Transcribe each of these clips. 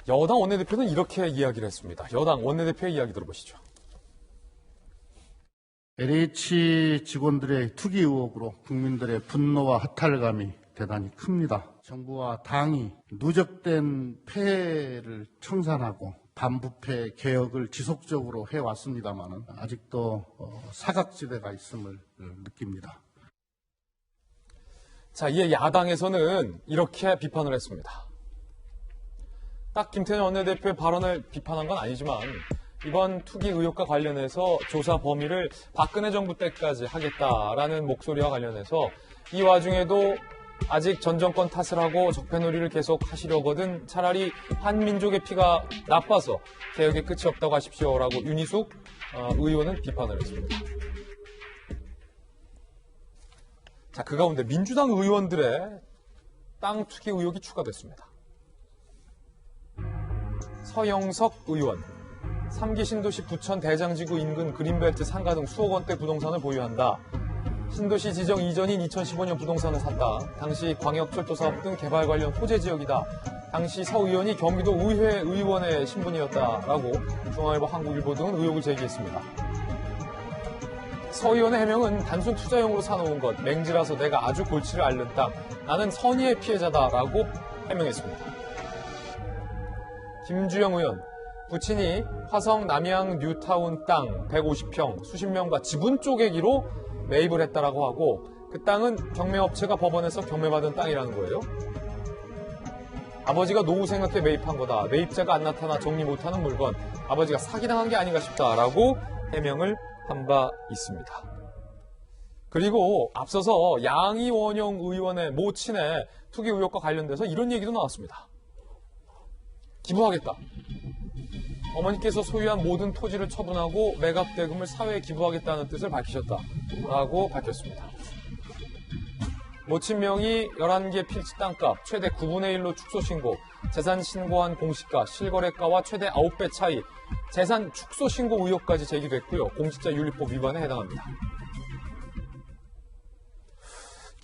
여당 원내대표는 이렇게 이야기를 했습니다. 여당 원내대표의 이야기 들어보시죠. LH 직원들의 투기 의혹으로 국민들의 분노와 허탈감이 대단히 큽니다. 정부와 당이 누적된 폐해를 청산하고 반부패 개혁을 지속적으로 해왔습니다만 아직도 사각지대가 있음을 느낍니다. 자, 이에 야당에서는 이렇게 비판을 했습니다. 딱 김태년 원내대표의 발언을 비판한 건 아니지만 이번 투기 의혹과 관련해서 조사 범위를 박근혜 정부 때까지 하겠다라는 목소리와 관련해서 이 와중에도 아직 전 정권 탓을 하고 적폐놀이를 계속 하시려거든 차라리 한민족의 피가 나빠서 개혁에 끝이 없다고 하십시오라고 윤희숙 의원은 비판을 했습니다. 자, 그 가운데 민주당 의원들의 땅 투기 의혹이 추가됐습니다. 서영석 의원, 3기 신도시 부천 대장지구 인근 그린벨트 상가 등 수억 원대 부동산을 보유한다. 신도시 지정 이전인 2015년 부동산을 샀다. 당시 광역철도 사업 등 개발 관련 호재 지역이다. 당시 서 의원이 경기도 의회 의원의 신분이었다라고 중앙일보, 한국일보 등은 의혹을 제기했습니다. 서 의원의 해명은 단순 투자용으로 사놓은 것, 맹지라서 내가 아주 골치를 앓는 땅, 나는 선의의 피해자다라고 해명했습니다. 김주영 의원, 부친이 화성 남양 뉴타운 땅 150평 수십 명과 지분 쪼개기로 매입을 했다라고 하고 그 땅은 경매업체가 법원에서 경매받은 땅이라는 거예요. 아버지가 노후 생각해 매입한 거다. 매입자가 안 나타나 정리 못하는 물건. 아버지가 사기당한 게 아닌가 싶다라고 해명을 한 바 있습니다. 그리고 앞서서 양이원영 의원의 모친의 투기 의혹과 관련돼서 이런 얘기도 나왔습니다. 기부하겠다. 어머니께서 소유한 모든 토지를 처분하고 매각 대금을 사회에 기부하겠다는 뜻을 밝히셨다라고 밝혔습니다. 모친 명의 11개 필지 땅값 최대 9분의 1로 축소 신고, 재산 신고한 공시가, 실거래가와 최대 9배 차이, 재산 축소 신고 의혹까지 제기됐고요. 공직자윤리법 위반에 해당합니다.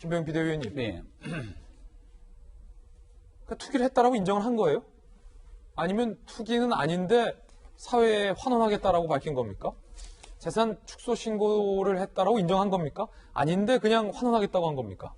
김병현 비대위원님. 네. 그러니까 투기를 했다라고 인정을 한 거예요? 아니면 투기는 아닌데 사회에 환원하겠다라고 밝힌 겁니까? 재산 축소 신고를 했다라고 인정한 겁니까? 아닌데 그냥 환원하겠다고 한 겁니까?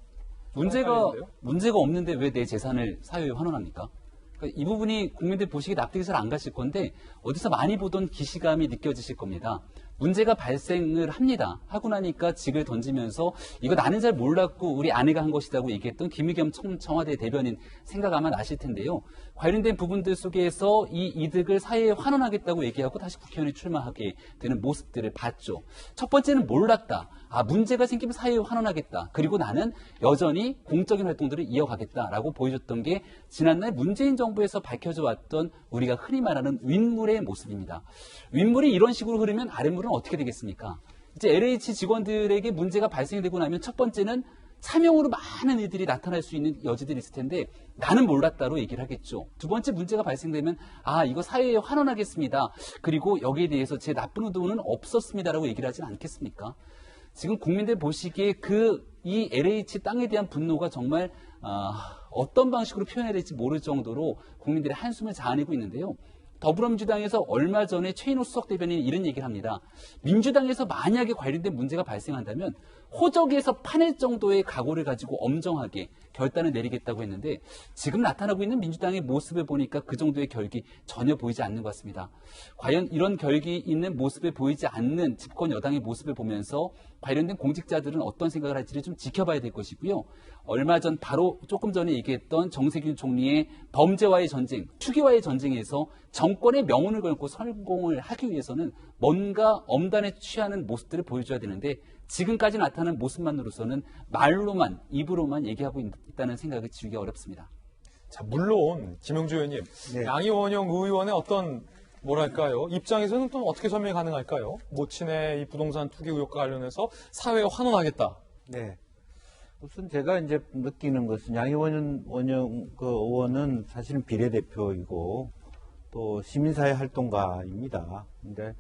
문제가 없는데 왜 내 재산을 사회에 환원합니까? 그러니까 이 부분이 국민들 보시기에 납득이 잘 안 가실 건데 어디서 많이 보던 기시감이 느껴지실 겁니다. 문제가 발생을 합니다. 하고 나니까 직을 던지면서 이거 나는 잘 몰랐고 우리 아내가 한 것이라고 얘기했던 김의겸 청와대 대변인 생각 아마 나실 텐데요. 관련된 부분들 속에서 이 이득을 사회에 환원하겠다고 얘기하고 다시 국회의원에 출마하게 되는 모습들을 봤죠. 첫 번째는 몰랐다. 문제가 생기면 사회에 환원하겠다. 그리고 나는 여전히 공적인 활동들을 이어가겠다라고 보여줬던 게 지난날 문재인 정부에서 밝혀져 왔던 우리가 흔히 말하는 윗물의 모습입니다. 윗물이 이런 식으로 흐르면 아랫물은 어떻게 되겠습니까? 이제 LH 직원들에게 문제가 발생되고 나면 첫 번째는 차명으로 많은 일들이 나타날 수 있는 여지들이 있을 텐데 나는 몰랐다로 얘기를 하겠죠. 두 번째 문제가 발생되면 이거 사회에 환원하겠습니다. 그리고 여기에 대해서 제 나쁜 의도는 없었습니다라고 얘기를 하진 않겠습니까? 지금 국민들 보시기에 이 LH 땅에 대한 분노가 정말 어떤 방식으로 표현해야 될지 모를 정도로 국민들의 한숨을 자아내고 있는데요. 더불어민주당에서 얼마 전에 최인호 수석 대변인이 이런 얘기를 합니다. 민주당에서 만약에 관련된 문제가 발생한다면 호적에서 파낼 정도의 각오를 가지고 엄정하게 결단을 내리겠다고 했는데 지금 나타나고 있는 민주당의 모습을 보니까 그 정도의 결기 전혀 보이지 않는 것 같습니다. 과연 이런 결기 있는 모습을 보이지 않는 집권 여당의 모습을 보면서 관련된 공직자들은 어떤 생각을 할지를 좀 지켜봐야 될 것이고요. 얼마 전 바로 조금 전에 얘기했던 정세균 총리의 범죄와의 전쟁, 투기와의 전쟁에서 정권의 명운을 걸고 성공을 하기 위해서는 뭔가 엄단에 취하는 모습들을 보여줘야 되는데 지금까지 나타난 모습만으로서는 말로만, 입으로만 얘기하고 있다는 생각을 지우기 어렵습니다. 자, 물론 김영주 의원님, 네. 양이원영 의원의 어떤 입장에서는 또 어떻게 설명이 가능할까요? 모친의 이 부동산 투기 의혹과 관련해서 사회에 환원하겠다. 네. 우선 제가 이제 느끼는 것은 양이원영 의원은 사실은 비례대표이고 또 시민사회 활동가입니다. 근데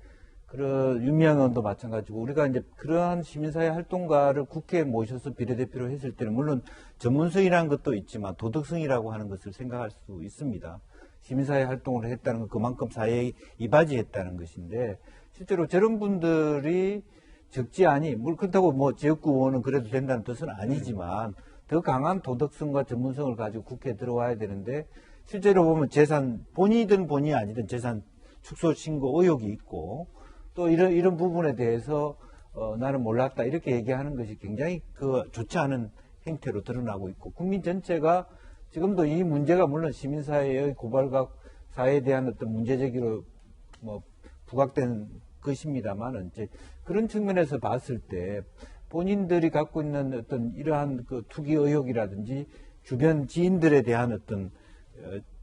유미양 의원도 마찬가지고 우리가 이제 그러한 시민사회 활동가를 국회에 모셔서 비례대표로 했을 때는 물론 전문성이라는 것도 있지만 도덕성이라고 하는 것을 생각할 수 있습니다. 시민사회 활동을 했다는 건 그만큼 사회에 이바지했다는 것인데 실제로 저런 분들이 적지 않이, 물 그렇다고 뭐 지역구 의원은 그래도 된다는 뜻은 아니지만 더 강한 도덕성과 전문성을 가지고 국회에 들어와야 되는데 실제로 보면 재산, 본이든 본이 아니든 재산 축소 신고 의혹이 있고 또 이런 부분에 대해서 나는 몰랐다 이렇게 얘기하는 것이 굉장히 좋지 않은 행태로 드러나고 있고 국민 전체가 지금도 이 문제가 물론 시민사회의 고발각 사회에 대한 어떤 문제제기로 뭐 부각된 것입니다만 이제 그런 측면에서 봤을 때 본인들이 갖고 있는 어떤 이러한 그 투기 의혹이라든지 주변 지인들에 대한 어떤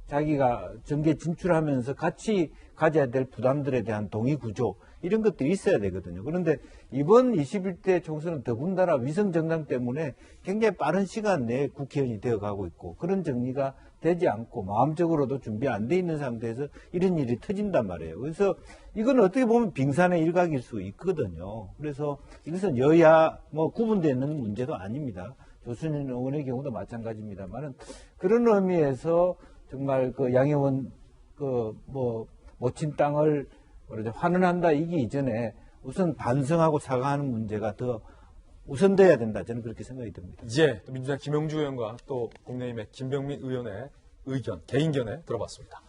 자기가 정계 진출하면서 같이 가져야 될 부담들에 대한 동의 구조 이런 것들이 있어야 되거든요. 그런데 이번 21대 총선은 더군다나 위성 정당 때문에 굉장히 빠른 시간 내에 국회의원이 되어가고 있고 그런 정리가 되지 않고 마음적으로도 준비 안 돼 있는 상태에서 이런 일이 터진단 말이에요. 그래서 이건 어떻게 보면 빙산의 일각일 수 있거든요. 그래서 이것은 여야 뭐 구분되는 문제도 아닙니다. 조순인 의원의 경우도 마찬가지입니다만은 그런 의미에서 정말 그 양혜원 모친 땅을 환원한다 이기 이전에 우선 반성하고 사과하는 문제가 더 우선돼야 된다. 저는 그렇게 생각이 듭니다. 이제 민주당 김영주 의원과 또 국민의힘의 김병민 의원의 의견, 개인견에 들어봤습니다.